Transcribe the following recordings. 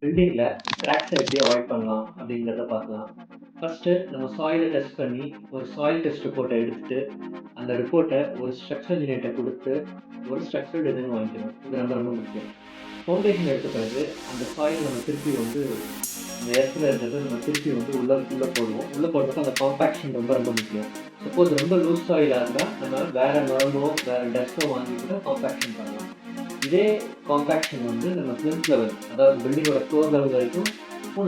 பில்டிங்கில் கிராக்ஸை எப்படி அவாய்ட் பண்ணலாம் அப்படிங்கிறத பார்க்கலாம். ஃபஸ்ட்டு நம்ம சாயிலை டெஸ்ட் பண்ணி ஒரு சாயில் டெஸ்ட் ரிப்போர்ட்டை எடுத்துகிட்டு அந்த ரிப்போர்ட்டை ஒரு ஸ்ட்ரக்சர் இன்ஜினியர்கிட்ட கொடுத்து ஒரு ஸ்ட்ரக்சர் டிசைன் வாங்கிக்கணும். இது ரொம்ப ரொம்ப முக்கியம். ஃபவுண்டேஷன் எடுத்த பிறகு அந்த சாயில் நம்ம திருப்பி வந்து அந்த இடத்துல இருக்கிறது நம்ம திருப்பி வந்து உள்ளே போடுவோம். உள்ளே போடுறதுக்கு அந்த காம்பேக்ஷன் ரொம்ப ரொம்ப முக்கியம். சப்போஸ் ரொம்ப லூஸ் சாயிலாக இருந்தால் நம்ம வேறு மரமோ வேறு டஸ்ட்டோ வாங்கி கூட காம்பேக்ஷன் பண்ணலாம். இதே காம்பேக்ஷன் வந்து நம்ம ஃபிலிம்ஸ் லெவல், அதாவது பில்டிங்கோட ஃப்ளோர் லெவல் வரைக்கும்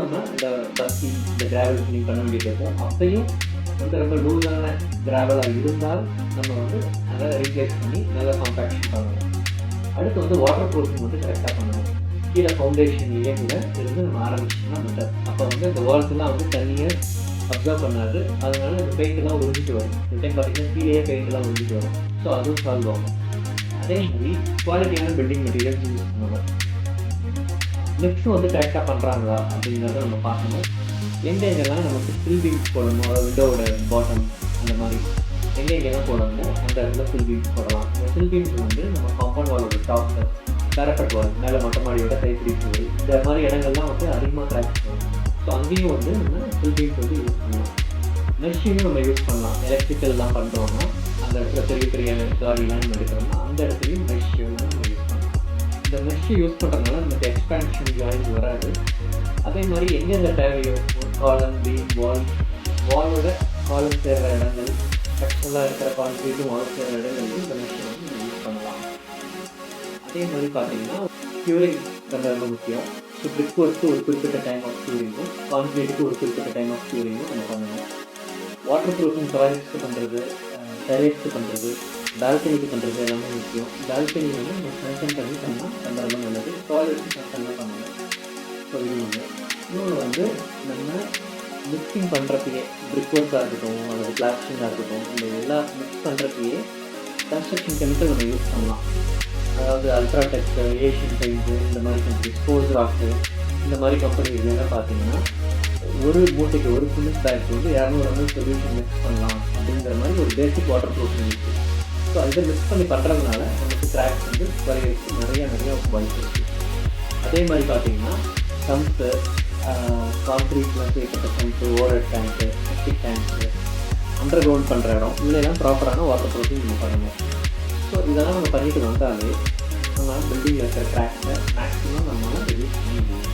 நம்ம இந்த டஸ்டி இந்த கிராவல் க்ளீன் பண்ண வேண்டியது இருக்கும். அப்பையும் வந்து ரொம்ப லூஸான கிராவலாக இருந்தால் நம்ம வந்து அதை ரீப்ளேஸ் பண்ணி நல்லா காம்பேக்ஷன் பண்ணணும். அடுத்து வந்து வாட்டர் ப்ரூஃபிங் வந்து கரெக்டாக பண்ணணும். கீழே ஃபவுண்டேஷன்லேயே கூட இருந்து நம்ம ஆரம்பிச்சோம்னா பெட்டர். அப்போ வந்து இந்த வால்ஸ்லாம் வந்து தண்ணியை அப்சர்வ் பண்ணாது. அதனால இந்த பெயிண்ட்லாம் உறிஞ்சிட்டு வரும். இந்த டைம் பார்த்தீங்கன்னா கீழே பெயிண்ட்லாம் உறிஞ்சிட்டு வரும். ஸோ அதுவும் சால்வ் ஆகும். அதே மாதிரி குவாலிட்டியான பில்டிங் மெட்டீரியல்ஸ் யூஸ் பண்ணணும். மிக்ஸும் வந்து கரெக்டாக பண்ணுறாங்களா அப்படிங்கிறத நம்ம பார்க்கணும். எங்கெங்கெல்லாம் நமக்கு ஃபில் பீம்ஸ் போடணுமோ, அதாவது விண்டோவோட பாட்டம் அந்த மாதிரி எங்கெங்கெல்லாம் போடணுமோ அந்த இடத்துல ஃபில் பீம்ஸ் போடலாம். இந்த ஃபில் பீம்ஸ் வந்து நம்ம காம்பவுண்ட் வாலோட டாப்பில் பேரப்பட் வால் மேலே மொட்டை மாடியோட கைப்பிடி போகுது, இந்த மாதிரி இடங்கள்லாம் வந்து அதிகமாக கிராக்ஸ் வரும். ஸோ அங்கேயும் வந்து நம்ம ஃபில் பீம்ஸ் வந்து யூஸ் பண்ணலாம். மெஷ்ஷையும் நம்ம யூஸ் பண்ணலாம். எலக்ட்ரிக்கல்லாம் பண்ணுறோம்னா அந்த இடத்துல பெரிய பெரிய காடிலாம் எடுக்கிறோம்னா அந்த இடத்துலையும் மெஷ் வந்து நம்ம யூஸ் பண்ணலாம். இந்த மெஷ்ஷை யூஸ் பண்ணுறதுனால நமக்கு எக்ஸ்பேன்ஷன் ஜாயின்ஸ் வராது. அதே மாதிரி எங்கெங்கே தேவையோ காலம், பீம், வாலோட காலம் சேர்கிற இடங்கள், ஸ்ட்ரக்சரலாக இருக்கிற கான்க்ரீட்டும் வால் சேர்கிற இடங்கள்லையும் இந்த மெஷ்ஷை வந்து நம்ம யூஸ் பண்ணலாம். அதே மாதிரி பார்த்தீங்கன்னா க்யூரிங் ரொம்ப முக்கியம். ஸோ பிரிக் ஒர்க்கு ஒரு குறிப்பிட்ட டைம் ஆஃப் க்யூரிங்கும், கான்க்ரீட்டுக்கு ஒரு குறிப்பிட்ட டைம் ஆஃப் க்யூரிங்கும் நம்ம பண்ணணும். வாட்டர் ப்ரூஃபிங் டாய்லெட்ஸ்க்கு பண்ணுறது, டெரேஸ்க்கு பண்ணுறது, பால்கனிக்கு பண்ணுறது எல்லாமே முக்கியம். பால்கனி வந்து நம்ம ஸ்ட்ரென்தன் பண்ணி பண்ணால் ரொம்ப நல்லது. டாய்லெட்ஸும் ஸ்ட்ரென்தன் பண்ணணும். ஸோ இது ஒன்று. இன்னொன்று வந்து நம்ம மிக்சிங் பண்ணுறப்பயே பிரிக் ஒர்க்காக இருக்கட்டும் அல்லது பிளாஸ்டிங்காக இருக்கட்டும், இந்த எல்லா மிக்ஸ் பண்ணுறப்பயே கன்ஸ்ட்ரக்ஷன் கெமிக்கல் நம்ம யூஸ் பண்ணலாம். அதாவது அல்ட்ராடெக், ஏஷியன் பெயிண்ட்டு, இந்த மாதிரி கம்பெனி, ஸ்போர்ட்ஸ் ராக்கு, இந்த மாதிரி கம்பெனிஸ்லாம் பார்த்தீங்கன்னா ஒரு மூட்டைக்கு ஒரு சிமெண்ட் பேக் வந்து 200 ml சொல்யூஷன் மிக்ஸ் பண்ணலாம் அப்படிங்கிற மாதிரி ஒரு பேசிக் வாட்டர் ப்ரூஃபிங் இருக்குது. ஸோ இதை மிக்ஸ் பண்ணி பண்ணுறதுனால நமக்கு கிராக்ஸ் வந்து குறையிறதுக்கு நிறைய வாய்ப்பு இருக்குது. அதே மாதிரி பார்த்தீங்கன்னா சம்ப்பு, கான்க்ரீட்டில் சேர்க்கப்பட்ட சம்ப்பு, ஓவர் டேங்க்கு, செப்டிக் டேங்க்கு, அண்டர் கிரவுண்ட் பண்ணுற இடம், இதெல்லாம் ப்ராப்பரான வாட்டர் ப்ரூஃபிங் நம்ம பண்ணணும். ஸோ இதெல்லாம் நம்ம பண்ணிட்டு வந்தாலே நம்ம பில்டிங்கில் இருக்கிற கிராக்ஸை மேக்ஸிமம் நம்மளால் ரெடியூஸ் பண்ண முடியும்.